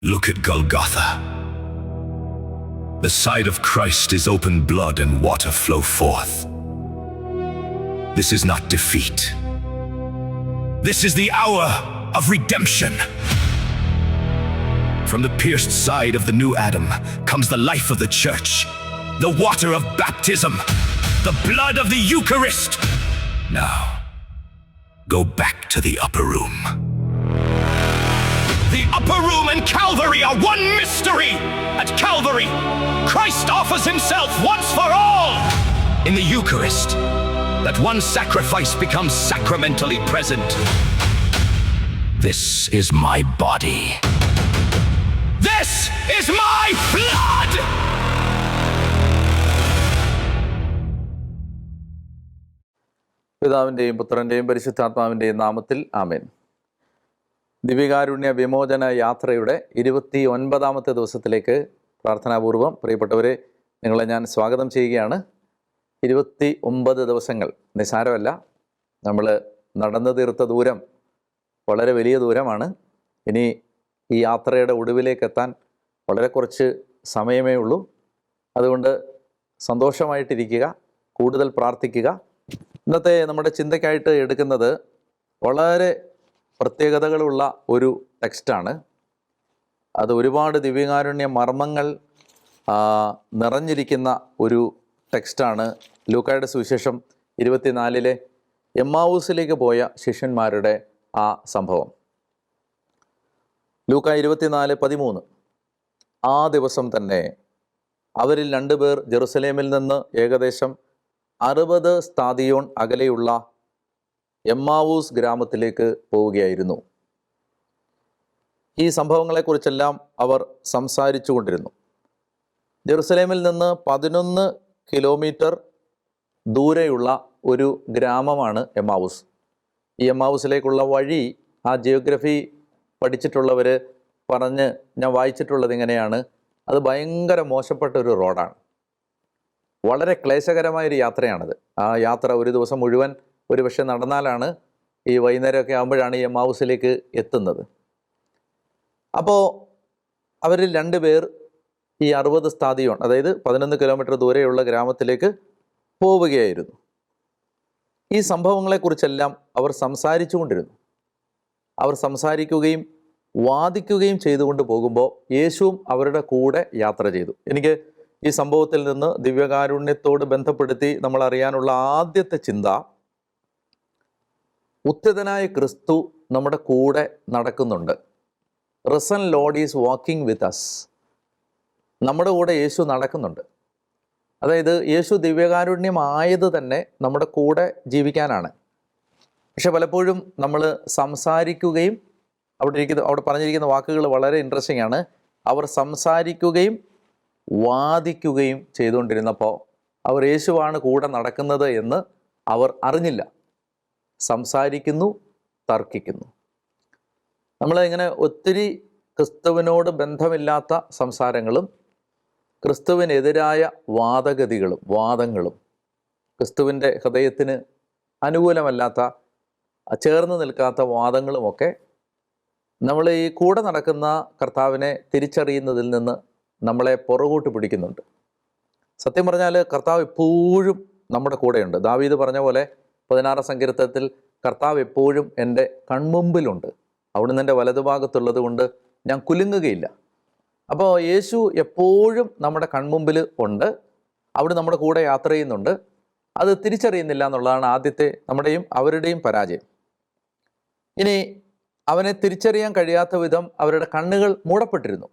Look at Golgotha. The side of Christ is open blood and water flow forth. This is not defeat. This is the hour of redemption. From the pierced side of the new Adam comes the life of the church, the water of baptism, the blood of the Eucharist. Now, go back to the upper room. The upper room and Calvary are one mystery. At Calvary, Christ offers himself once for all. In the Eucharist, that one sacrifice becomes sacramentally present. This is my body. This is my blood! പിതാവിൻ്റെയും പുത്രൻ്റെയും പരിശുദ്ധാത്മാവിൻ്റെയും നാമത്തിൽ ആമേൻ. ദിവ്യകാരുണ്യ വിമോചന യാത്രയുടെ 29ാമത്തെ ദിവസത്തിലേക്ക് പ്രാർത്ഥനാപൂർവം പ്രിയപ്പെട്ടവരെ നിങ്ങളെ ഞാൻ സ്വാഗതം ചെയ്യുകയാണ്. 29 ദിവസങ്ങൾ നിസ്സാരമല്ല. നമ്മൾ നടന്നു തീർത്ത ദൂരം വളരെ വലിയ ദൂരമാണ്. ഇനി ഈ യാത്രയുടെ ഒടുവിലേക്ക് എത്താൻ വളരെ കുറച്ച് സമയമേ ഉള്ളൂ. അതുകൊണ്ട് സന്തോഷമായിട്ടിരിക്കുക, കൂടുതൽ പ്രാർത്ഥിക്കുക. ഇന്നത്തെ നമ്മുടെ ചിന്തയ്ക്കായിട്ട് എടുക്കുന്നത് വളരെ പ്രത്യേകതകളുള്ള ഒരു ടെക്സ്റ്റാണ്. അത് ഒരുപാട് ദിവ്യകാരുണ്യ മർമ്മങ്ങൾ നിറഞ്ഞിരിക്കുന്ന ഒരു ടെക്സ്റ്റാണ്. ലൂക്കായുടെ സുവിശേഷം 24 എമ്മാവൂസിലേക്ക് പോയ ശിഷ്യന്മാരുടെ ആ സംഭവം. ലൂക്ക 24:13. ആ ദിവസം തന്നെ അവരിൽ 2 പേർ ജെറുസലേമിൽ നിന്ന് ഏകദേശം 60 സ്താദിയോൺ അകലെയുള്ള എമ്മാവൂസ് ഗ്രാമത്തിലേക്ക് പോവുകയായിരുന്നു. ഈ സംഭവങ്ങളെക്കുറിച്ചെല്ലാം അവർ സംസാരിച്ചു കൊണ്ടിരുന്നു. ജെറുസലേമിൽ നിന്ന് 11 കിലോമീറ്റർ ദൂരെയുള്ള ഒരു ഗ്രാമമാണ് എമ്മാവൂസ്. ഈ എമ്മാവൂസിലേക്കുള്ള വഴി ആ ജിയോഗ്രഫി പഠിച്ചിട്ടുള്ളവർ പറഞ്ഞ് ഞാൻ വായിച്ചിട്ടുള്ളത് ഇങ്ങനെയാണ്. അത് ഭയങ്കര മോശപ്പെട്ട ഒരു റോഡാണ്. വളരെ ക്ലേശകരമായൊരു യാത്രയാണത്. ആ യാത്ര ഒരു ദിവസം മുഴുവൻ ഒരു പക്ഷേ നടന്നാലാണ് ഈ വൈകുന്നേരമൊക്കെ ആകുമ്പോഴാണ് ഈ എമ്മാവൂസിലേക്ക് എത്തുന്നത്. അപ്പോൾ അവരിൽ 2 പേർ ഈ 60 സ്താദിയോൺ, അതായത് 11 കിലോമീറ്റർ ദൂരെയുള്ള ഗ്രാമത്തിലേക്ക് പോവുകയായിരുന്നു. ഈ സംഭവങ്ങളെക്കുറിച്ചെല്ലാം അവർ സംസാരിച്ചു കൊണ്ടിരുന്നു. അവർ സംസാരിക്കുകയും വാദിക്കുകയും ചെയ്തുകൊണ്ട് പോകുമ്പോൾ യേശുവും അവരുടെ കൂടെ യാത്ര ചെയ്തു. എനിക്ക് ഈ സംഭവത്തിൽ നിന്ന് ദിവ്യകാരുണ്യത്തോട് ബന്ധപ്പെടുത്തി നമ്മൾ അറിയാനുള്ള ആദ്യത്തെ ചിന്ത, ഉത്ഥിതനായ ക്രിസ്തു നമ്മുടെ കൂടെ നടക്കുന്നുണ്ട്. Risen lord is walking with us. നമ്മുടെ കൂടെ യേശു നടക്കുന്നുണ്ട്. അതായത് യേശു ദിവ്യകാരുണ്യമായത് തന്നെ നമ്മുടെ കൂടെ ജീവിക്കാനാണ്. പക്ഷെ പലപ്പോഴും നമ്മൾ സംസാരിക്കുകയും അവിടെ പറഞ്ഞിരിക്കുന്ന വാക്കുകൾ വളരെ ഇൻട്രസ്റ്റിംഗ് ആണ്. അവർ സംസാരിക്കുകയും വാദിക്കുകയും ചെയ്തുകൊണ്ടിരുന്നപ്പോൾ അവർ യേശുവാണ് കൂടെ നടക്കുന്നത് എന്ന് അവർ അറിഞ്ഞില്ല. സംസാരിക്കുന്നു, തർക്കിക്കുന്നു. നമ്മളിങ്ങനെ ഒത്തിരി ക്രിസ്തുവിനോട് ബന്ധമില്ലാത്ത സംസാരങ്ങളും ക്രിസ്തുവിനെതിരായ വാദങ്ങളും ക്രിസ്തുവിൻ്റെ ഹൃദയത്തിന് അനുകൂലമല്ലാത്ത, ചേർന്ന് നിൽക്കാത്ത വാദങ്ങളുമൊക്കെ നമ്മൾ ഈ കൂടെ നടക്കുന്ന കർത്താവിനെ തിരിച്ചറിയുന്നതിൽ നിന്ന് നമ്മളെ പുറകോട്ട് പിടിക്കുന്നുണ്ട്. സത്യം പറഞ്ഞാൽ കർത്താവ് എപ്പോഴും നമ്മുടെ കൂടെയുണ്ട്. ദാവീദ് പറഞ്ഞ പോലെ 16 സങ്കീർത്തനത്തിൽ കർത്താവ് എപ്പോഴും എൻ്റെ കൺമുമ്പിലുണ്ട്, അവിടുന്ന് എൻ്റെ വലതുഭാഗത്തുള്ളത് കൊണ്ട് ഞാൻ കുലുങ്ങുകയില്ല. അപ്പോൾ യേശു എപ്പോഴും നമ്മുടെ കൺമുമ്പിൽ ഉണ്ട്, അവിടെ നമ്മുടെ കൂടെ യാത്ര ചെയ്യുന്നുണ്ട്. അത് തിരിച്ചറിയുന്നില്ല എന്നുള്ളതാണ് ആദ്യത്തെ നമ്മുടെയും അവരുടെയും പരാജയം. ഇനി അവനെ തിരിച്ചറിയാൻ കഴിയാത്ത വിധം അവരുടെ കണ്ണുകൾ മൂടപ്പെട്ടിരുന്നു.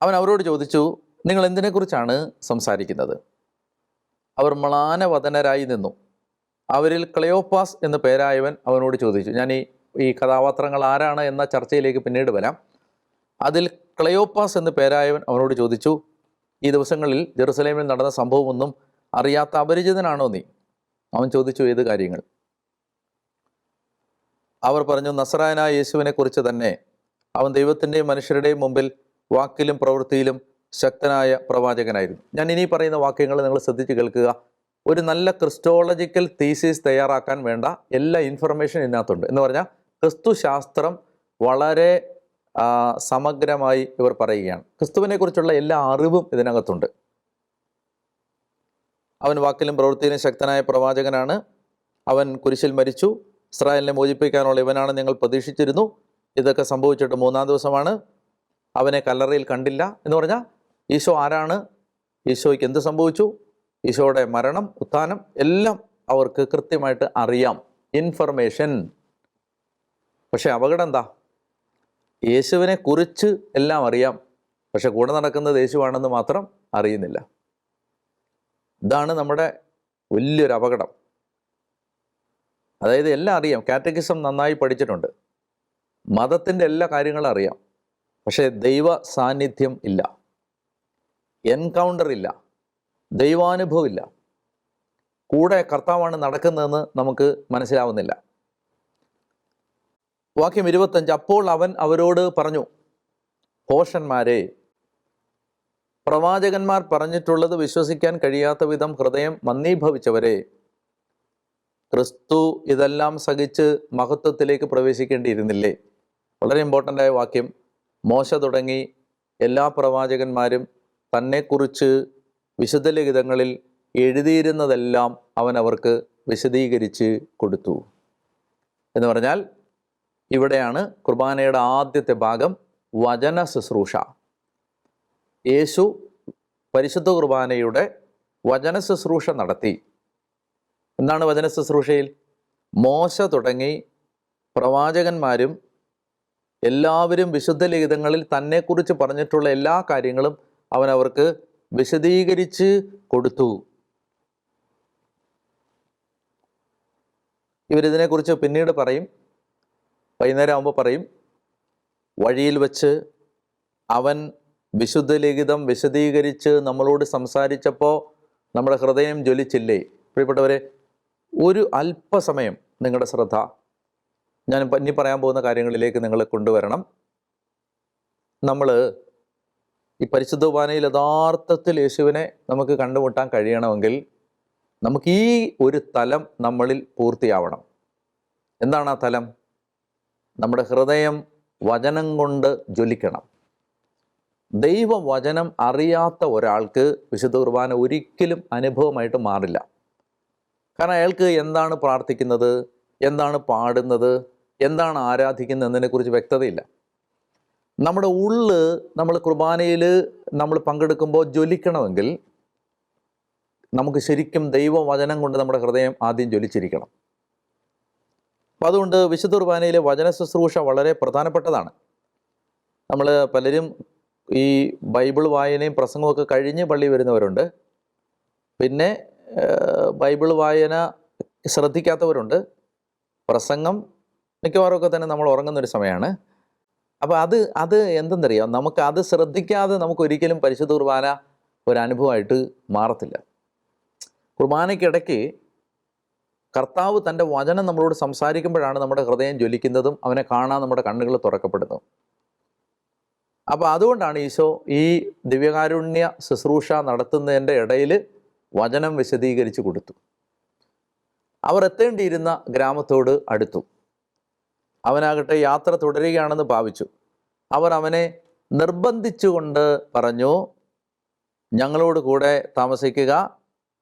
അവൻ അവരോട് ചോദിച്ചു, നിങ്ങൾ എന്തിനെക്കുറിച്ചാണ് സംസാരിക്കുന്നത്? അവർ മ്ലാനവദനരായി നിന്നു. അവരിൽ ക്ലെയോപ്പാസ് എന്ന് പേരായവൻ അവനോട് ചോദിച്ചു. ഞാൻ ഈ കഥാപാത്രങ്ങൾ ആരാണ് എന്ന ചർച്ചയിലേക്ക് പിന്നീട് വരാം. അതിൽ ക്ലെയോപ്പാസ് എന്ന് പേരായവൻ അവനോട് ചോദിച്ചു, ഈ ദിവസങ്ങളിൽ ജെറുസലേമിൽ നടന്ന സംഭവമൊന്നും അറിയാത്ത അപരിചിതനാണോ നീ? അവൻ ചോദിച്ചു, ഏത് കാര്യങ്ങൾ? അവർ പറഞ്ഞു, നസറായനായ യേശുവിനെ കുറിച്ച് തന്നെ. അവൻ ദൈവത്തിൻ്റെയും മനുഷ്യരുടെയും മുമ്പിൽ വാക്കിലും പ്രവൃത്തിയിലും ശക്തനായ പ്രവാചകനായിരുന്നു. ഞാൻ ഇനി പറയുന്ന വാക്യങ്ങൾ നിങ്ങൾ ശ്രദ്ധിച്ച് കേൾക്കുക. ഒരു നല്ല ക്രിസ്റ്റോളജിക്കൽ തീസിസ് തയ്യാറാക്കാൻ വേണ്ട എല്ലാ ഇൻഫർമേഷൻ ഇതിനകത്തുണ്ട്. എന്ന് പറഞ്ഞാൽ ക്രിസ്തു ശാസ്ത്രം വളരെ സമഗ്രമായി ഇവർ പറയുകയാണ്. ക്രിസ്തുവിനെ കുറിച്ചുള്ള എല്ലാ അറിവും ഇതിനകത്തുണ്ട്. അവൻ വാക്കിലും പ്രവൃത്തിയിലും ശക്തനായ പ്രവാചകനാണ്. അവൻ കുരിശിൽ മരിച്ചു, ഇസ്രായേലിനെ മോചിപ്പിക്കാനുള്ള ഇവനാണ് നിങ്ങൾ പ്രതീക്ഷിച്ചിരുന്നു. ഇതൊക്കെ സംഭവിച്ചിട്ട് 3-ാം ദിവസമാണ്. അവനെ കല്ലറയിൽ കണ്ടില്ല എന്ന് പറഞ്ഞാൽ ഈശോ ആരാണ്, ഈശോയ്ക്ക് എന്ത് സംഭവിച്ചു, ഈശോയുടെ മരണം, ഉത്ഥാനം എല്ലാം അവർക്ക് കൃത്യമായിട്ട് അറിയാം, ഇൻഫർമേഷൻ. പക്ഷെ അപകടം എന്താ? യേശുവിനെ കുറിച്ച് എല്ലാം അറിയാം, പക്ഷെ കൂടെ നടക്കുന്നത് യേശുവാണെന്ന് മാത്രം അറിയുന്നില്ല. ഇതാണ് നമ്മുടെ വലിയൊരു അപകടം. അതായത് എല്ലാം അറിയാം, കാറ്റഗിസം നന്നായി പഠിച്ചിട്ടുണ്ട്, മതത്തിൻ്റെ എല്ലാ കാര്യങ്ങളും അറിയാം, പക്ഷേ ദൈവ സാന്നിധ്യം ഇല്ല, എൻകൗണ്ടർ ഇല്ല, ദൈവാനുഭവം ഇല്ല, കൂടെ കർത്താവാണ് നടക്കുന്നതെന്ന് നമുക്ക് മനസ്സിലാവുന്നില്ല. വാക്യം 25, അപ്പോൾ അവൻ അവരോട് പറഞ്ഞു, ഭോഷന്മാരെ, പ്രവാചകന്മാർ പറഞ്ഞിട്ടുള്ളത് വിശ്വസിക്കാൻ കഴിയാത്ത വിധം ഹൃദയം മന്ദീഭവിച്ചവരെ, ക്രിസ്തു ഇതെല്ലാം സഹിച്ച് മഹത്വത്തിലേക്ക് പ്രവേശിക്കേണ്ടിയിരുന്നില്ലേ? വളരെ ഇമ്പോർട്ടൻ്റ് ആയ വാക്യം. മോശ തുടങ്ങി എല്ലാ പ്രവാചകന്മാരും തന്നെക്കുറിച്ച് വിശുദ്ധ ലിഖിതങ്ങളിൽ എഴുതിയിരുന്നതെല്ലാം അവൻ അവർക്ക് വിശദീകരിച്ച് കൊടുത്തു എന്ന് പറഞ്ഞാൽ, ഇവിടെയാണ് കുർബാനയുടെ ആദ്യത്തെ ഭാഗം, വചന ശുശ്രൂഷ. യേശു പരിശുദ്ധ കുർബാനയുടെ വചന ശുശ്രൂഷ നടത്തി. എന്താണ് വചന ശുശ്രൂഷയിൽ? മോശ തുടങ്ങി പ്രവാചകന്മാരും എല്ലാവരും വിശുദ്ധ ലിഖിതങ്ങളിൽ തന്നെക്കുറിച്ച് പറഞ്ഞിട്ടുള്ള എല്ലാ കാര്യങ്ങളും അവൻ അവർക്ക് വിശദീകരിച്ച് കൊടുത്തു. ഇവരിതിനെക്കുറിച്ച് പിന്നീട് പറയും, വൈകുന്നേരം ആകുമ്പോൾ പറയും, വഴിയിൽ വച്ച് അവൻ വിശുദ്ധ ലിഖിതം വിശദീകരിച്ച് നമ്മളോട് സംസാരിച്ചപ്പോൾ നമ്മുടെ ഹൃദയം ജ്വലിച്ചില്ലേ? പ്രിയപ്പെട്ടവരെ, ഒരു അല്പസമയം നിങ്ങളുടെ ശ്രദ്ധ ഞാൻ ഇനി പറയാൻ പോകുന്ന കാര്യങ്ങളിലേക്ക് നിങ്ങളെ കൊണ്ടുവരണം. നമ്മൾ ഈ പരിശുദ്ധ കുർബാനയിൽ യഥാർത്ഥത്തിൽ യേശുവിനെ നമുക്ക് കണ്ടുമുട്ടാൻ കഴിയണമെങ്കിൽ നമുക്ക് ഈ ഒരു തലം നമ്മളിൽ പൂർത്തിയാവണം. എന്താണ് ആ തലം? നമ്മുടെ ഹൃദയം വചനം കൊണ്ട് ജ്വലിക്കണം. ദൈവവചനം അറിയാത്ത ഒരാൾക്ക് വിശുദ്ധ കുർബാന ഒരിക്കലും അനുഭവമായിട്ട് മാറില്ല. കാരണം അയാൾക്ക് എന്താണ് പ്രാർത്ഥിക്കുന്നത്, എന്താണ് പാടുന്നത്, എന്താണ് ആരാധിക്കുന്നത് എന്നതിനെക്കുറിച്ച് വ്യക്തതയില്ല. നമ്മുടെ ഉള്ള് നമ്മൾ കുർബാനയിൽ നമ്മൾ പങ്കെടുക്കുമ്പോൾ ജ്വലിക്കണമെങ്കിൽ നമുക്ക് ശരിക്കും ദൈവവചനം കൊണ്ട് നമ്മുടെ ഹൃദയം ആദ്യം ജ്വലിച്ചിരിക്കണം. അപ്പം അതുകൊണ്ട് വിശുദ്ധ കുർബാനയിലെ വചന ശുശ്രൂഷ വളരെ പ്രധാനപ്പെട്ടതാണ്. നമ്മൾ പലരും ഈ ബൈബിൾ വായനയും പ്രസംഗമൊക്കെ കഴിഞ്ഞ് പള്ളി വരുന്നവരുണ്ട്, പിന്നെ ബൈബിൾ വായന ശ്രദ്ധിക്കാത്തവരുണ്ട്, പ്രസംഗം മിക്കവാറുമൊക്കെ തന്നെ നമ്മൾ ഉറങ്ങുന്നൊരു സമയമാണ്. അപ്പോൾ അത് എന്തെന്നറിയാം, നമുക്ക് അത് ശ്രദ്ധിക്കാതെ നമുക്ക് ഒരിക്കലും പരിശുദ്ധ കുർബാന ഒരു അനുഭവമായിട്ട് മാറത്തില്ല. കുർബാനയ്ക്കിടയ്ക്ക് കർത്താവ് തൻ്റെ വചനം നമ്മളോട് സംസാരിക്കുമ്പോഴാണ് നമ്മുടെ ഹൃദയം ജ്വലിക്കുന്നതും അവനെ കാണാൻ നമ്മുടെ കണ്ണുകൾ തുറക്കപ്പെടുന്നതും. അപ്പോൾ അതുകൊണ്ടാണ് ഈശോ ഈ ദിവ്യകാരുണ്യ ശുശ്രൂഷ നടത്തുന്നതിൻ്റെ ഇടയിൽ വചനം വിശദീകരിച്ച് കൊടുത്തു. അവർ എത്തേണ്ടിയിരുന്ന ഗ്രാമത്തോട് അടുത്തു. അവനാകട്ടെ യാത്ര തുടരുകയാണെന്ന് ഭാവിച്ചു. അവർ അവനെ നിർബന്ധിച്ചുകൊണ്ട് പറഞ്ഞു, ഞങ്ങളോട് കൂടെ താമസിക്കുക,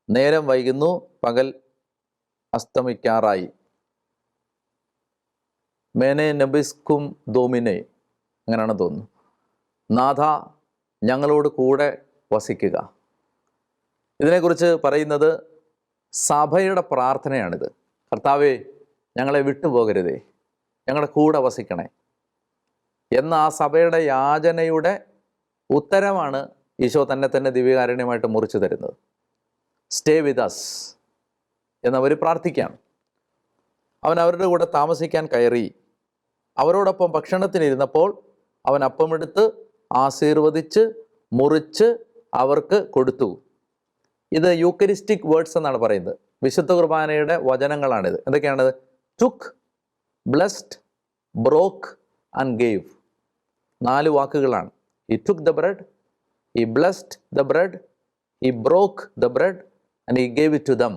നേരം വൈകുന്നു, പകൽ അസ്തമിക്കാറായി. മേനെ നബിസ്കും ദോമിനെ, അങ്ങനെയാണ് തോന്നുന്നു. നാഥ, ഞങ്ങളോട് കൂടെ വസിക്കുക. ഇതിനെക്കുറിച്ച് പറയുന്നത് സഭയുടെ പ്രാർത്ഥനയാണിത്. കർത്താവേ, ഞങ്ങളെ വിട്ടുപോകരുതേ, ഞങ്ങളുടെ കൂടെ വസിക്കണേ എന്ന ആ സഭയുടെ യാചനയുടെ ഉത്തരമാണ് ഈശോ തന്നെ ദിവ്യകാരുണ്യമായിട്ട് മുറിച്ചു തരുന്നത്. സ്റ്റേ വിത്ത് അസ് എന്നവർ പ്രാർത്ഥിക്കുകയാണ്. അവൻ അവരുടെ കൂടെ താമസിക്കാൻ കയറി. അവരോടൊപ്പം ഭക്ഷണത്തിനിരുന്നപ്പോൾ അവൻ അപ്പമെടുത്ത് ആശീർവദിച്ച് മുറിച്ച് അവർക്ക് കൊടുത്തു. ഇത് യൂക്കരിസ്റ്റിക് വേർഡ്സ് എന്നാണ് പറയുന്നത്. വിശുദ്ധ കുർബാനയുടെ വചനങ്ങളാണിത്. എന്തൊക്കെയാണിത്? Took, blessed, broke and gave. 4 വാക്കുകളാണ്. ഈ ടുക്ക് ദ ബ്രെഡ്, ഈ ബ്ലെസ്ഡ് ദ ബ്രെഡ്, ഈ ബ്രോക്ക് ദ ബ്രെഡ് ആൻഡ് ഈ ഗേവ് ഇറ്റ് ടു ദം.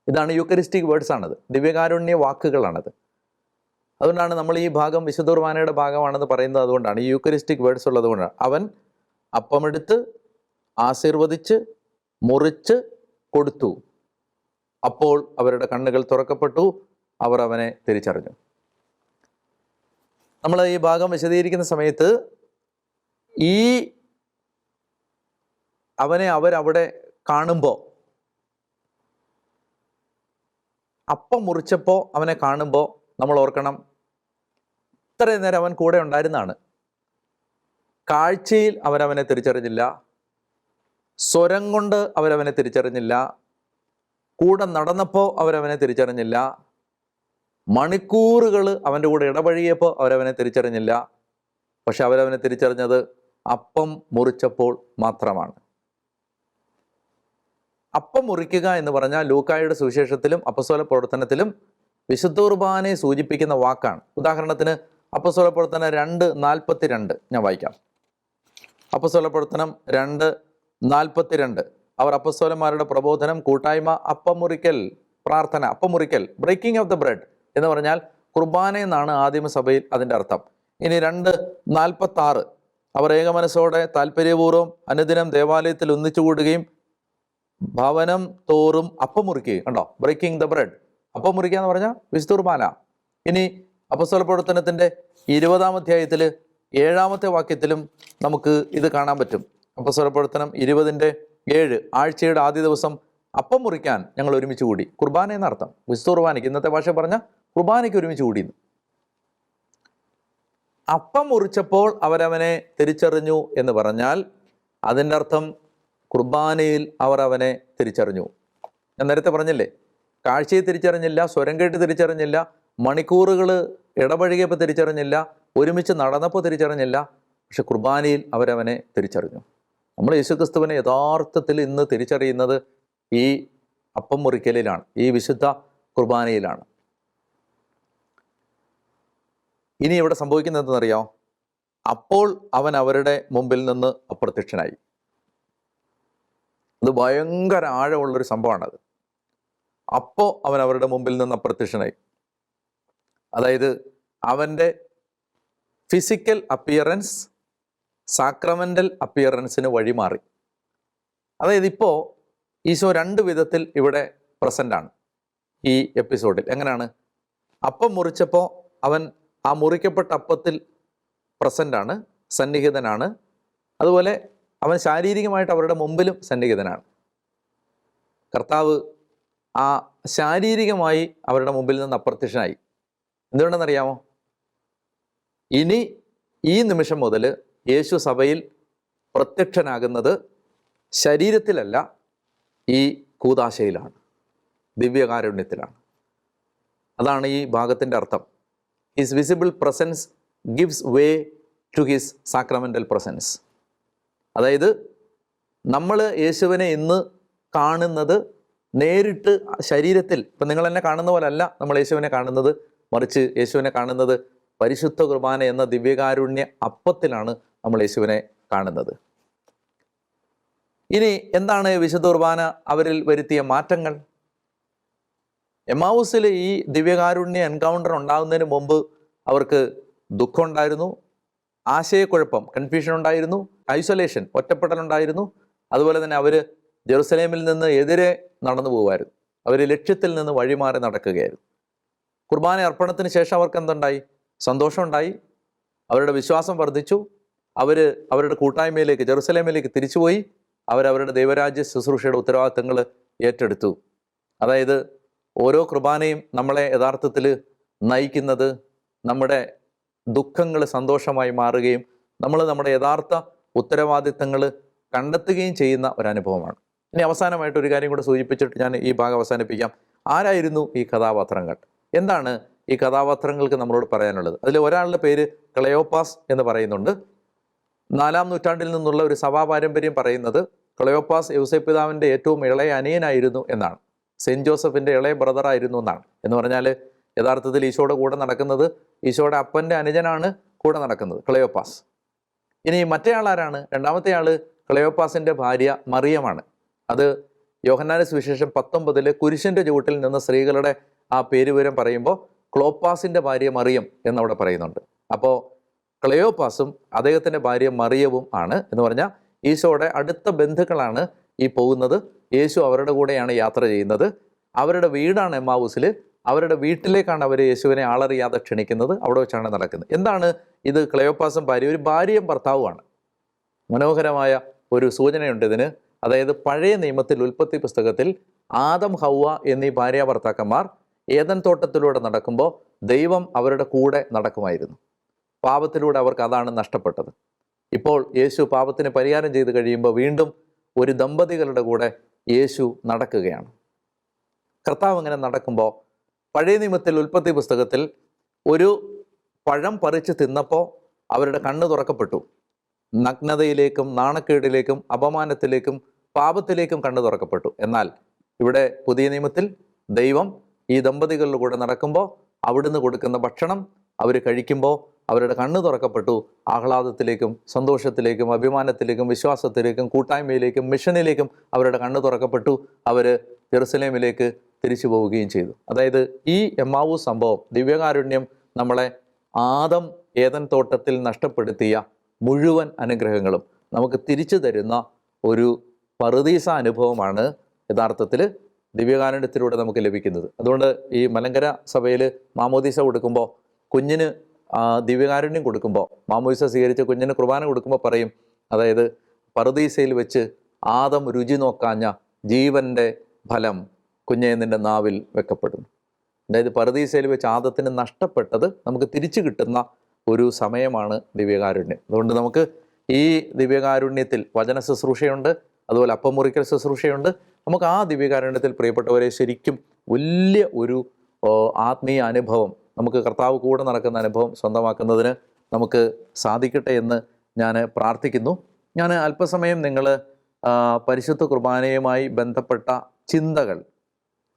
ഇതാണ് യൂക്കരിസ്റ്റിക് വേർഡ്സ് ആണത്, ദിവ്യകാരുണ്യ വാക്കുകളാണത്. അതുകൊണ്ടാണ് നമ്മൾ ഈ ഭാഗം വിശുദ്ധ കുർബാനയുടെ ഭാഗമാണെന്ന് പറയുന്നത്. അതുകൊണ്ടാണ് ഈ യൂക്കറിസ്റ്റിക് വേർഡ്സ് ഉള്ളത് കൊണ്ടാണ്. അവൻ അപ്പമെടുത്ത് ആശീർവദിച്ച് മുറിച്ച് കൊടുത്തു. അപ്പോൾ അവരുടെ കണ്ണുകൾ തുറക്കപ്പെട്ടു, അവർ അവനെ തിരിച്ചറിഞ്ഞു. നമ്മൾ ഈ ഭാഗം വിശദീകരിക്കുന്ന സമയത്ത് ഈ അവനെ അവരവിടെ കാണുമ്പോൾ, അപ്പം മുറിച്ചപ്പോൾ അവനെ കാണുമ്പോൾ നമ്മൾ ഓർക്കണം, ഇത്രയും നേരം അവൻ കൂടെ ഉണ്ടായിരുന്നാണ്. കാഴ്ചയിൽ അവരവനെ തിരിച്ചറിഞ്ഞില്ല, സ്വരം കൊണ്ട് അവരവനെ തിരിച്ചറിഞ്ഞില്ല, കൂടെ നടന്നപ്പോൾ അവരവനെ തിരിച്ചറിഞ്ഞില്ല, മണിക്കൂറുകൾ അവൻ്റെ കൂടെ ഇടപഴകിയപ്പോൾ അവരവനെ തിരിച്ചറിഞ്ഞില്ല. പക്ഷെ അവരവനെ തിരിച്ചറിഞ്ഞത് അപ്പം മുറിച്ചപ്പോൾ മാത്രമാണ്. അപ്പം മുറിക്കുക എന്ന് പറഞ്ഞാൽ ലൂക്കായുടെ സുവിശേഷത്തിലും അപ്പസ്തോല പ്രവർത്തനത്തിലും വിശുദ്ധ കുർബാനയെ സൂചിപ്പിക്കുന്ന വാക്കാണ്. ഉദാഹരണത്തിന് അപ്പസ്തോല പ്രവർത്തനം 2:42 ഞാൻ വായിക്കാം. അപ്പസ്തോല പ്രവർത്തനം 2:42. അവർ അപ്പസ്തോലന്മാരുടെ പ്രബോധനം, കൂട്ടായ്മ, അപ്പം മുറിക്കൽ, പ്രാർത്ഥന. അപ്പം മുറിക്കൽ, ബ്രേക്കിംഗ് ഓഫ് ദ ബ്രെഡ് എന്ന് പറഞ്ഞാൽ കുർബാന എന്നാണ് ആദിമസഭയിൽ അതിൻ്റെ അർത്ഥം. ഇനി 2:46 അവർ ഏകമനസ്സോടെ താല്പര്യപൂർവ്വം അനുദിനം ദേവാലയത്തിൽ ഒന്നിച്ചു കൂടുകയും ഭവനം തോറും അപ്പം മുറിക്കുകയും. കണ്ടോ, ബ്രേക്കിംഗ് ദ ബ്രെഡ്. അപ്പം മുറിക്കുക എന്ന് പറഞ്ഞാൽ വിശുദ്ധ കുർബാന. ഇനി അപ്പസ്തോല പ്രവർത്തനത്തിൻ്റെ 20-ാം അധ്യായത്തിൽ 7-ാമത്തെ വാക്യത്തിലും നമുക്ക് ഇത് കാണാൻ പറ്റും. അപ്പസ്തോല പ്രവർത്തനം 20:7 ആഴ്ചയുടെ ആദ്യ ദിവസം അപ്പം മുറിക്കാൻ ഞങ്ങൾ ഒരുമിച്ച് കൂടി. കുർബാന എന്നർത്ഥം, വിശുദ്ധ കുർബാനയ്ക്ക്, ഇന്നത്തെ ഭാഷ പറഞ്ഞ കുർബാനയ്ക്ക് ഒരുമിച്ച് കൂടി. അപ്പം മുറിച്ചപ്പോൾ അവരവനെ തിരിച്ചറിഞ്ഞു എന്ന് പറഞ്ഞാൽ അതിൻ്റെ അർത്ഥം കുർബാനയിൽ അവർ അവനെ തിരിച്ചറിഞ്ഞു. ഞാൻ നേരത്തെ പറഞ്ഞില്ലേ, കാഴ്ചയെ തിരിച്ചറിഞ്ഞില്ല, സ്വരം കേട്ട് തിരിച്ചറിഞ്ഞില്ല, മണിക്കൂറുകൾ ഇടപഴകിയപ്പോൾ തിരിച്ചറിഞ്ഞില്ല, ഒരുമിച്ച് നടന്നപ്പോൾ തിരിച്ചറിഞ്ഞില്ല. പക്ഷെ കുർബാനയിൽ അവരവനെ തിരിച്ചറിഞ്ഞു. നമ്മൾ യേശുക്രിസ്തുവിനെ യഥാർത്ഥത്തിൽ ഇന്ന് തിരിച്ചറിയുന്നത് ഈ അപ്പം മുറിക്കലിലാണ്, ഈ വിശുദ്ധ കുർബാനയിലാണ്. ഇനി ഇവിടെ സംഭവിക്കുന്നത് എന്തെന്നറിയാമോ? അപ്പോൾ അവൻ അവരുടെ മുമ്പിൽ നിന്ന് അപ്രത്യക്ഷനായി. അത് ഭയങ്കര ആഴമുള്ളൊരു സംഭവമാണത്. അപ്പോൾ അവൻ അവരുടെ മുമ്പിൽ നിന്ന് അപ്രത്യക്ഷനായി. അതായത് അവൻ്റെ ഫിസിക്കൽ അപ്പിയറൻസ് സാക്രമെൻ്റൽ അപ്പിയറൻസിന് വഴിമാറി. അതായത് ഇപ്പോൾ ഈശോ 2 വിധത്തിൽ ഇവിടെ പ്രസൻ്റാണ് ഈ എപ്പിസോഡിൽ. എങ്ങനെയാണ്? അപ്പം മുറിച്ചപ്പോൾ അവൻ ആ മുറിക്കപ്പെട്ട അപ്പത്തിൽ പ്രസൻ്റാണ്, സന്നിഹിതനാണ്. അതുപോലെ അവൻ ശാരീരികമായിട്ട് അവരുടെ മുമ്പിലും സന്നിഹിതനാണ്. കർത്താവ് ആ ശാരീരികമായി അവരുടെ മുമ്പിൽ നിന്ന് അപ്രത്യക്ഷനായി. എന്തുകൊണ്ടെന്നറിയാമോ? ഇനി ഈ നിമിഷം മുതൽ യേശു സഭയിൽ പ്രത്യക്ഷനാകുന്നത് ശരീരത്തിലല്ല, ഈ കൂദാശയിലാണ്, ദിവ്യകാരുണ്യത്തിലാണ്. അതാണ് ഈ ഭാഗത്തിൻ്റെ അർത്ഥം. His visible presence gives way to his sacramental presence. അതായത് നമ്മൾ യേശുവിനെ ഇന്ന് കാണുന്നത് നേരിട്ട് ശരീരത്തിൽ, ഇപ്പം നിങ്ങൾ എന്നെ കാണുന്ന പോലെ അല്ല നമ്മൾ യേശുവിനെ കാണുന്നത്, മറിച്ച് യേശുവിനെ കാണുന്നത് പരിശുദ്ധ കുർബാന എന്ന ദിവ്യകാരുണ്യ അപ്പത്തിലാണ് നമ്മൾ യേശുവിനെ കാണുന്നത്. ഇനി എന്താണ് വിശുദ്ധ കുർബാന അവരിൽ വരുത്തിയ മാറ്റങ്ങൾ? എമ്മാവൂസിൽ ഈ ദിവ്യകാരുണ്യ എൻകൗണ്ടർ ഉണ്ടാകുന്നതിന് മുമ്പ് അവർക്ക് ദുഃഖം ഉണ്ടായിരുന്നു, ആശയക്കുഴപ്പം, കൺഫ്യൂഷൻ ഉണ്ടായിരുന്നു, ഐസൊലേഷൻ, ഒറ്റപ്പെടലുണ്ടായിരുന്നു. അതുപോലെ തന്നെ അവർ ജെറുസലേമിൽ നിന്ന് എതിരെ നടന്നു പോകുമായിരുന്നു. അവർ ലക്ഷ്യത്തിൽ നിന്ന് വഴിമാറി നടക്കുകയായിരുന്നു. കുർബാന അർപ്പണത്തിന് ശേഷം അവർക്ക് എന്തുണ്ടായി? സന്തോഷമുണ്ടായി, അവരുടെ വിശ്വാസം വർദ്ധിച്ചു. അവർ അവരുടെ കൂട്ടായ്മയിലേക്ക്, ജെറുസലേമിലേക്ക് തിരിച്ചുപോയി. അവരവരുടെ ദൈവരാജ്യ ശുശ്രൂഷയുടെ ഉത്തരവാദിത്തങ്ങൾ ഏറ്റെടുത്തു. അതായത് ഓരോ കുർബാനയും നമ്മളെ യഥാർത്ഥത്തിൽ നയിക്കുന്നത് നമ്മുടെ ദുഃഖങ്ങൾ സന്തോഷമായി മാറുകയും നമ്മൾ നമ്മുടെ യഥാർത്ഥ ഉത്തരവാദിത്തങ്ങൾ കണ്ടെത്തുകയും ചെയ്യുന്ന ഒരനുഭവമാണ്. ഇനി അവസാനമായിട്ട് ഒരു കാര്യം കൂടെ സൂചിപ്പിച്ചിട്ട് ഞാൻ ഈ ഭാഗം അവസാനിപ്പിക്കാം. ആരായിരുന്നു ഈ കഥാപാത്രങ്ങൾ? എന്താണ് ഈ കഥാപാത്രങ്ങൾക്ക് നമ്മളോട് പറയാനുള്ളത്? അതിൽ ഒരാളുടെ പേര് ക്ലെയോപ്പാസ് എന്ന് പറയുന്നുണ്ട്. 4-ാം നൂറ്റാണ്ടിൽ നിന്നുള്ള ഒരു സഭാ പാരമ്പര്യം പറയുന്നത് ക്ലെയോപ്പാസ് യൗസേപ്പിതാവിൻ്റെ ഏറ്റവും ഇളയ അനിയനായിരുന്നു എന്നാണ്. സെയിൻറ്റ് ജോസഫിൻ്റെ ഇളയ ബ്രദറായിരുന്നു എന്നാണ്. എന്ന് പറഞ്ഞാൽ യഥാർത്ഥത്തിൽ ഈശോയുടെ കൂടെ നടക്കുന്നത് ഈശോയുടെ അപ്പൻ്റെ അനുജനാണ് കൂടെ നടക്കുന്നത്, ക്ലെയോപ്പാസ്. ഇനി മറ്റേ ആളാരാണ്? രണ്ടാമത്തെ ആൾ ക്ലെയോപ്പാസിൻ്റെ ഭാര്യ മറിയമാണ്. അത് യോഹന്നാന്റെ സുവിശേഷം 19 കുരിശിൻ്റെ ചുവട്ടിൽ നിന്ന് സ്ത്രീകളുടെ ആ പേരുവിവരം പറയുമ്പോൾ ക്ലോപ്പാസിൻ്റെ ഭാര്യ മറിയം എന്നവിടെ പറയുന്നുണ്ട്. അപ്പോൾ ക്ലെയോപ്പാസും അദ്ദേഹത്തിൻ്റെ ഭാര്യ മറിയവും ആണ് എന്ന് പറഞ്ഞാൽ ഈശോയുടെ അടുത്ത ബന്ധുക്കളാണ് ഈ പോകുന്നത്. യേശു അവരുടെ കൂടെയാണ് യാത്ര ചെയ്യുന്നത്. അവരുടെ വീടാണ് എമ്മാവൂസിൽ. അവരുടെ വീട്ടിലേക്കാണ് അവർ യേശുവിനെ ആളറിയാതെ ക്ഷണിക്കുന്നത്. അവിടെ വെച്ചാണ് നടക്കുന്നത്. എന്താണ് ഇത്? ക്ലെയോപ്പാസും ഭാര്യ, ഒരു ഭാര്യയും ഭർത്താവുമാണ്. മനോഹരമായ ഒരു സൂചനയുണ്ട് ഇതിന്. അതായത് പഴയ നിയമത്തിൽ, ഉൽപ്പത്തി പുസ്തകത്തിൽ ആദം ഹൗവ എന്നീ ഭാര്യ ഭർത്താക്കന്മാർ ഏദൻ തോട്ടത്തിലൂടെ നടക്കുമ്പോൾ ദൈവം അവരുടെ കൂടെ നടക്കുമായിരുന്നു. പാപത്തിലൂടെ അവർക്ക് അതാണ് നഷ്ടപ്പെട്ടത്. ഇപ്പോൾ യേശു പാപത്തിന് പരിഹാരം ചെയ്ത് കഴിയുമ്പോൾ വീണ്ടും ഒരു ദമ്പതികളുടെ കൂടെ യേശു നടക്കുകയാണ്. കർത്താവ് ഇങ്ങനെ നടക്കുമ്പോൾ പഴയ നിയമത്തിൽ, ഉൽപ്പത്തി പുസ്തകത്തിൽ ഒരു പഴം പറിച്ച് തിന്നപ്പോൾ അവരുടെ കണ്ണ് തുറക്കപ്പെട്ടു. നഗ്നതയിലേക്കും നാണക്കേടിലേക്കും അപമാനത്തിലേക്കും പാപത്തിലേക്കും കണ്ണ് തുറക്കപ്പെട്ടു. എന്നാൽ ഇവിടെ പുതിയ നിയമത്തിൽ ദൈവം ഈ ദമ്പതികളുടെ കൂടെ നടക്കുമ്പോൾ അവിടുന്ന് കൊടുക്കുന്ന ഭക്ഷണം അവർ കഴിക്കുമ്പോൾ അവരുടെ കണ്ണ് തുറക്കപ്പെട്ടു. ആഹ്ലാദത്തിലേക്കും സന്തോഷത്തിലേക്കും അഭിമാനത്തിലേക്കും വിശ്വാസത്തിലേക്കും കൂട്ടായ്മയിലേക്കും മിഷനിലേക്കും അവരുടെ കണ്ണ് തുറക്കപ്പെട്ടു. അവർ ജെറുസലേമിലേക്ക് തിരിച്ചു പോവുകയും ചെയ്തു. അതായത് ഈ എമ്മാവൂസ് സംഭവം, ദിവ്യകാരുണ്യം നമ്മളെ ആദം ഏദൻ തോട്ടത്തിൽ നഷ്ടപ്പെടുത്തിയ മുഴുവൻ അനുഗ്രഹങ്ങളും നമുക്ക് തിരിച്ചു തരുന്ന ഒരു പറുദീസ അനുഭവമാണ് യഥാർത്ഥത്തിൽ ദിവ്യകാരുണ്യത്തിലൂടെ നമുക്ക് ലഭിക്കുന്നത്. അതുകൊണ്ട് ഈ മലങ്കര സഭയിൽ മാമോദീസ കൊടുക്കുമ്പോൾ കുഞ്ഞിന് ദിവ്യകാരുണ്യം കൊടുക്കുമ്പോൾ, മാമോദീസ സ്വീകരിച്ച കുഞ്ഞിന് കുർബാന കൊടുക്കുമ്പോൾ പറയും, അതായത് പറുദീസയിൽ വെച്ച് ആദം രുചി നോക്കാഞ്ഞ ജീവൻ്റെ ഫലം കുഞ്ഞെ നിൻ്റെ നാവിൽ വെക്കപ്പെടുന്നു. അതായത് പറുദീസയിൽ വെച്ച് ആദത്തിന് നഷ്ടപ്പെട്ടത് നമുക്ക് തിരിച്ചു കിട്ടുന്ന ഒരു സമയമാണ് ദിവ്യകാരുണ്യം. അതുകൊണ്ട് നമുക്ക് ഈ ദിവ്യകാരുണ്യത്തിൽ വചന ശുശ്രൂഷയുണ്ട്, അതുപോലെ അപ്പം മുറിക്കൽ ശുശ്രൂഷയുണ്ട്. നമുക്ക് ആ ദിവ്യകാരുണ്യത്തിൽ പ്രിയപ്പെട്ടവരെ ശരിക്കും വലിയ ഒരു ആത്മീയ അനുഭവം, നമുക്ക് കർത്താവ് കൂടെ നടക്കുന്ന അനുഭവം സ്വന്തമാക്കുന്നതിന് നമുക്ക് സാധിക്കട്ടെ എന്ന് ഞാൻ പ്രാർത്ഥിക്കുന്നു. ഞാൻ അല്പസമയം നിങ്ങൾ പരിശുദ്ധ കുർബാനയുമായി ബന്ധപ്പെട്ട ചിന്തകൾ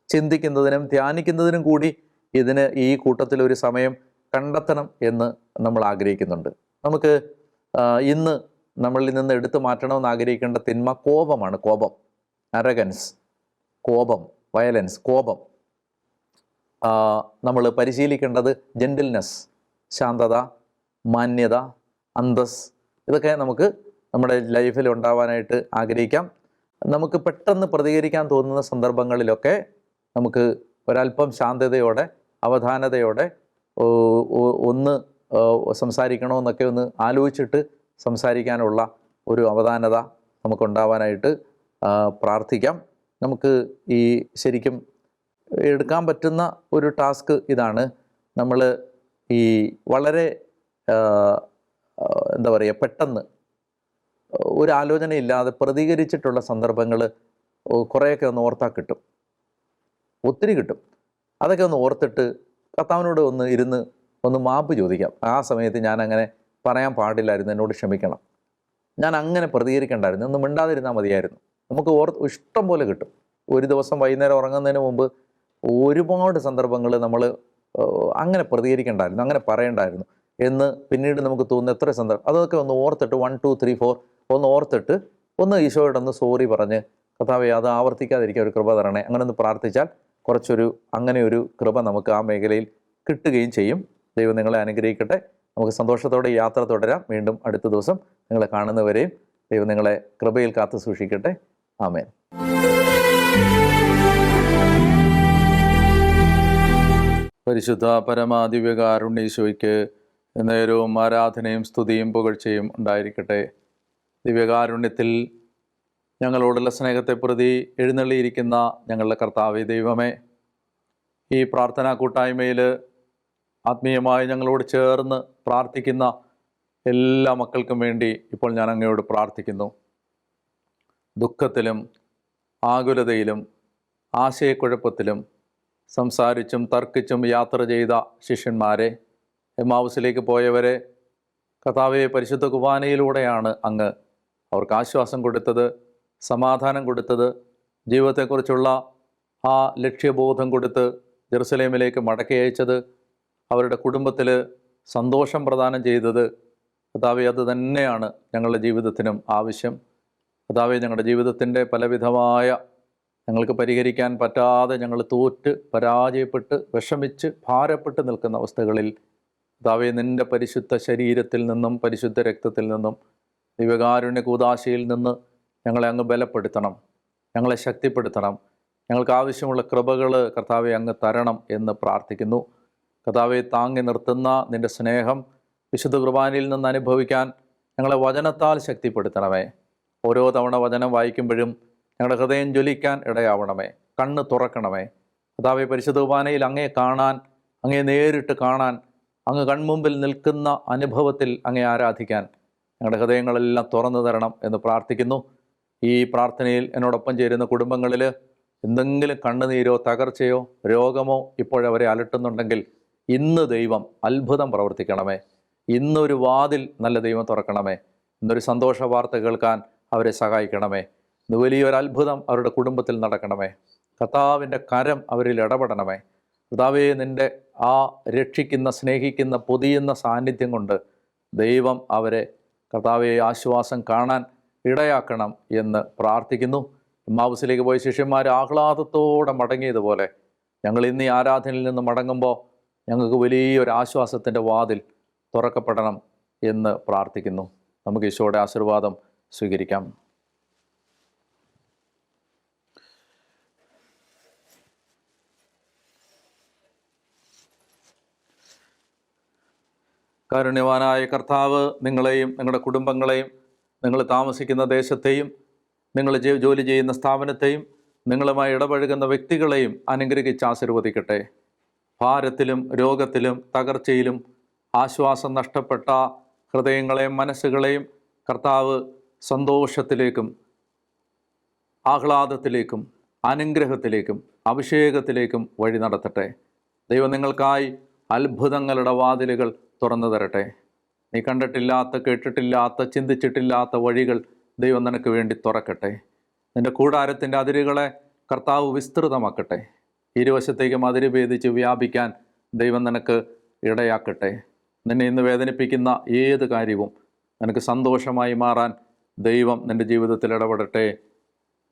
ചിന്തിക്കുന്നതിനും ധ്യാനിക്കുന്നതിനും കൂടി ഇതിന് ഈ കൂട്ടത്തിലൊരു സമയം കണ്ടെത്തണം എന്ന് നമ്മൾ ആഗ്രഹിക്കുന്നുണ്ട്. നമുക്ക് ഇന്ന് നമ്മളിൽ നിന്ന് എടുത്തു മാറ്റണമെന്ന് ആഗ്രഹിക്കേണ്ട തിന്മ കോപമാണ്. കോപം, അരഗൻസ്, കോപം, വയലൻസ്, കോപം. നമ്മൾ പരിശീലിക്കേണ്ടത് ജെന്റിൽനെസ്, ശാന്തത, മാന്യത, അന്തസ്. ഇതൊക്കെ നമുക്ക് നമ്മുടെ ലൈഫിൽ ഉണ്ടാവാനായിട്ട് ആഗ്രഹിക്കാം. നമുക്ക് പെട്ടെന്ന് പ്രതികരിക്കാൻ തോന്നുന്ന സന്ദർഭങ്ങളിലൊക്കെ നമുക്ക് ഒരല്പം ശാന്തതയോടെ അവധാനതയോടെ ഒന്ന് സംസാരിക്കണമെന്നൊക്കെ ഒന്ന് ആലോചിച്ചിട്ട് സംസാരിക്കാനുള്ള ഒരു അവധാനത നമുക്കുണ്ടാവാനായിട്ട് പ്രാർത്ഥിക്കാം. നമുക്ക് ഈ ശരിക്കും എടുക്കാൻ പറ്റുന്ന ഒരു ടാസ്ക് ഇതാണ്. നമ്മൾ ഈ വളരെ എന്താ പറയുക, പെട്ടെന്ന് ഒരു ആലോചനയില്ലാതെ പ്രതികരിച്ചിട്ടുള്ള സന്ദർഭങ്ങൾ കുറേയൊക്കെ ഒന്ന് ഓർത്താൽ കിട്ടും, ഒത്തിരി കിട്ടും. അതൊക്കെ ഒന്ന് ഓർത്തിട്ട് കർത്താവിനോട് ഒന്ന് ഇരുന്ന് ഒന്ന് മാപ്പ് ചോദിക്കാം. ആ സമയത്ത് ഞാൻ അങ്ങനെ പറയാൻ പാടില്ലായിരുന്നു, എന്നോട് ക്ഷമിക്കണം, ഞാൻ അങ്ങനെ പ്രതികരിക്കേണ്ടായിരുന്നു, ഒന്ന് മിണ്ടാതിരുന്നാൽ മതിയായിരുന്നു. നമുക്ക് ഇഷ്ടം പോലെ കിട്ടും. ഒരു ദിവസം വൈകുന്നേരം ഉറങ്ങുന്നതിന് മുമ്പ് ഒരുപാട് സന്ദർഭങ്ങൾ നമ്മൾ അങ്ങനെ പ്രതികരിക്കേണ്ടായിരുന്നു, അങ്ങനെ പറയേണ്ടായിരുന്നു എന്ന് പിന്നീട് നമുക്ക് തോന്നുന്ന എത്ര സന്ദർഭം. അതൊക്കെ ഒന്ന് ഓർത്തിട്ട് 1 2 3 4 ഒന്ന് ഓർത്തിട്ട് ഒന്ന് ഈശോയോടൊന്ന് സോറി പറഞ്ഞ്, കർത്താവേ അത് ആവർത്തിക്കാതിരിക്കാൻ ഒരു കൃപ തരണേ, അങ്ങനെ ഒന്ന് പ്രാർത്ഥിച്ചാൽ അങ്ങനെ ഒരു കൃപ നമുക്ക് ആ മേഖലയിൽ കിട്ടുകയും ചെയ്യും. ദൈവം നിങ്ങളെ അനുഗ്രഹിക്കട്ടെ. നമുക്ക് സന്തോഷത്തോടെ യാത്ര തുടരാം. വീണ്ടും അടുത്ത ദിവസം നിങ്ങളെ കാണുന്നവരെയും ദൈവം നിങ്ങളെ കൃപയിൽ കാത്തു സൂക്ഷിക്കട്ടെ. ആമേൻ. പരിശുദ്ധ പരമാദിവ്യകാരുണ്യേശോയ്ക്ക് നേരവും ആരാധനയും സ്തുതിയും പുകഴ്ചയും ഉണ്ടായിരിക്കട്ടെ. ദിവ്യകാരുണ്യത്തിൽ ഞങ്ങളോടുള്ള സ്നേഹത്തെ പ്രതി എഴുന്നള്ളിയിരിക്കുന്ന ഞങ്ങളുടെ കർത്താവേ ദൈവമേ, ഈ പ്രാർത്ഥനാ കൂട്ടായ്മയിൽ ആത്മീയമായി ഞങ്ങളോട് ചേർന്ന് പ്രാർത്ഥിക്കുന്ന എല്ലാ മക്കൾക്കും വേണ്ടി ഇപ്പോൾ ഞാൻ അങ്ങയോട് പ്രാർത്ഥിക്കുന്നു. ദുഃഖത്തിലും ആകുലതയിലും ആശയക്കുഴപ്പത്തിലും സംസാരിച്ചും തർക്കിച്ചും യാത്ര ചെയ്ത ശിഷ്യന്മാരെ, എമ്മാവുസിലേക്ക് പോയവരെ കർത്താവേ, പരിശുദ്ധ കുർബാനയിലൂടെയാണ് അങ്ങ് അവർക്ക് ആശ്വാസം കൊടുത്തത്, സമാധാനം കൊടുത്തത്, ജീവിതത്തെക്കുറിച്ചുള്ള ആ ലക്ഷ്യബോധം കൊടുത്ത് ജെറുസലേമിലേക്ക് മടക്കി അയച്ചത്, അവരുടെ കുടുംബത്തിൽ സന്തോഷം പ്രദാനം ചെയ്തത്. കർത്താവേ, അത് തന്നെയാണ് ഞങ്ങളുടെ ജീവിതത്തിനും ആവശ്യം. കർത്താവേ, ഞങ്ങളുടെ ജീവിതത്തിൻ്റെ പലവിധമായ ഞങ്ങൾക്ക് പരിഹരിക്കാൻ പറ്റാതെ ഞങ്ങൾ തോറ്റ് പരാജയപ്പെട്ട് വിഷമിച്ച് ഭാരപ്പെട്ട് നിൽക്കുന്ന അവസ്ഥകളിൽ കർത്താവേ, നിൻ്റെ പരിശുദ്ധ ശരീരത്തിൽ നിന്നും പരിശുദ്ധ രക്തത്തിൽ നിന്നും ദിവ്യകാരുണ്യ കൂദാശയിൽ നിന്ന് ഞങ്ങളെ അങ്ങ് ബലപ്പെടുത്തണം, ഞങ്ങളെ ശക്തിപ്പെടുത്തണം. ഞങ്ങൾക്ക് ആവശ്യമുള്ള കൃപകൾ കർത്താവെ അങ്ങ് തരണം എന്ന് പ്രാർത്ഥിക്കുന്നു. കർത്താവെ, താങ്ങി നിർത്തുന്ന നിൻ്റെ സ്നേഹം വിശുദ്ധ കുർബാനയിൽ നിന്ന് അനുഭവിക്കാൻ ഞങ്ങളെ വചനത്താൽ ശക്തിപ്പെടുത്തണമേ. ഓരോ തവണ വചനം വായിക്കുമ്പോഴും ഞങ്ങളുടെ ഹൃദയം ജ്വലിക്കാൻ ഇടയാവണമേ, കണ്ണ് തുറക്കണമേ. കർത്താവെ, പരിശുദ്ധ കുർബാനയിൽ അങ്ങേ കാണാൻ, അങ്ങേ നേരിട്ട് കാണാൻ, അങ്ങ് കൺമുമ്പിൽ നിൽക്കുന്ന അനുഭവത്തിൽ അങ്ങേ ആരാധിക്കാൻ ഞങ്ങളുടെ ഹൃദയങ്ങളെല്ലാം തുറന്നു തരണം എന്ന് പ്രാർത്ഥിക്കുന്നു. ഈ പ്രാർത്ഥനയിൽ എന്നോടൊപ്പം ചേരുന്ന കുടുംബങ്ങളിൽ എന്തെങ്കിലും കണ്ണുനീരോ തകർച്ചയോ രോഗമോ ഇപ്പോഴവരെ അലട്ടുന്നുണ്ടെങ്കിൽ ഇന്ന് ദൈവം അത്ഭുതം പ്രവർത്തിക്കണമേ. ഇന്നൊരു വാതിൽ നല്ല ദൈവം തുറക്കണമേ. ഇന്നൊരു സന്തോഷ വാർത്ത കേൾക്കാൻ അവരെ സഹായിക്കണമേ. ഇന്ന് വലിയൊരു അത്ഭുതം അവരുടെ കുടുംബത്തിൽ നടക്കണമേ. കർത്താവിൻ്റെ കരം അവരിൽ ഇടപെടണമേ. കർത്താവേ, നിൻ്റെ ആ രക്ഷിക്കുന്ന, സ്നേഹിക്കുന്ന, പൊതിയുന്ന സാന്നിധ്യം കൊണ്ട് ദൈവം അവരെ കർത്താവെ ആശ്വാസം കാണാൻ ഇടയാക്കണം എന്ന് പ്രാർത്ഥിക്കുന്നു. എമ്മാവുസിലേക്ക് പോയ ശിഷ്യന്മാർ ആഹ്ലാദത്തോടെ മടങ്ങിയതുപോലെ ഞങ്ങൾ ഇന്ന് ഈ ആരാധനയിൽ നിന്ന് മടങ്ങുമ്പോൾ ഞങ്ങൾക്ക് വലിയൊരു ആശ്വാസത്തിൻ്റെ വാതിൽ തുറക്കപ്പെടണം എന്ന് പ്രാർത്ഥിക്കുന്നു. നമുക്ക് ഈശോയുടെ ആശീർവാദം സ്വീകരിക്കാം. കാരുണ്യവാനായ കർത്താവ് നിങ്ങളെയും നിങ്ങളുടെ കുടുംബങ്ങളെയും നിങ്ങൾ താമസിക്കുന്ന ദേശത്തെയും നിങ്ങൾ ജോലി ചെയ്യുന്ന സ്ഥാപനത്തെയും നിങ്ങളുമായി ഇടപഴകുന്ന വ്യക്തികളെയും അനുഗ്രഹിച്ച് ആശീർവദിക്കട്ടെ. ഭാരത്തിലും രോഗത്തിലും തകർച്ചയിലും ആശ്വാസം നഷ്ടപ്പെട്ട ഹൃദയങ്ങളെയും മനസ്സുകളെയും കർത്താവ് സന്തോഷത്തിലേക്കും ആഹ്ലാദത്തിലേക്കും അനുഗ്രഹത്തിലേക്കും അഭിഷേകത്തിലേക്കും വഴി നടത്തട്ടെ. ദൈവം നിങ്ങൾക്കായി അത്ഭുതങ്ങളുടെ വാതിലുകൾ തുറന്നു തരട്ടെ. നീ കണ്ടിട്ടില്ലാത്ത, കേട്ടിട്ടില്ലാത്ത, ചിന്തിച്ചിട്ടില്ലാത്ത വഴികൾ ദൈവം നിനക്ക് വേണ്ടി തുറക്കട്ടെ. നിൻ്റെ കൂടാരത്തിൻ്റെ അതിരുകളെ കർത്താവ് വിസ്തൃതമാക്കട്ടെ. ഇരുവശത്തേക്കും അതിര് ഭേദിച്ച് വ്യാപിക്കാൻ ദൈവം നിനക്ക് ഇടയാക്കട്ടെ. നിന്നെ ഇന്ന് വേദനിപ്പിക്കുന്ന ഏത് കാര്യവും നിനക്ക് സന്തോഷമായി മാറാൻ ദൈവം നിൻ്റെ ജീവിതത്തിൽ ഇടപെടട്ടെ.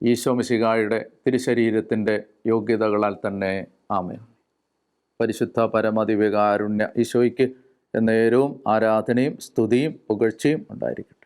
ഈശോ മിശിഹായുടെ തിരുശരീരത്തിൻ്റെ യോഗ്യതകളാൽ തന്നെ. ആമേൻ. പരിശുദ്ധ പരമദിവ്യകാരുണ്യ ഈശോയ്ക്ക് എന്നേരവും ആരാധനയും സ്തുതിയും പുകഴ്ചയും ഉണ്ടായിരിക്കും.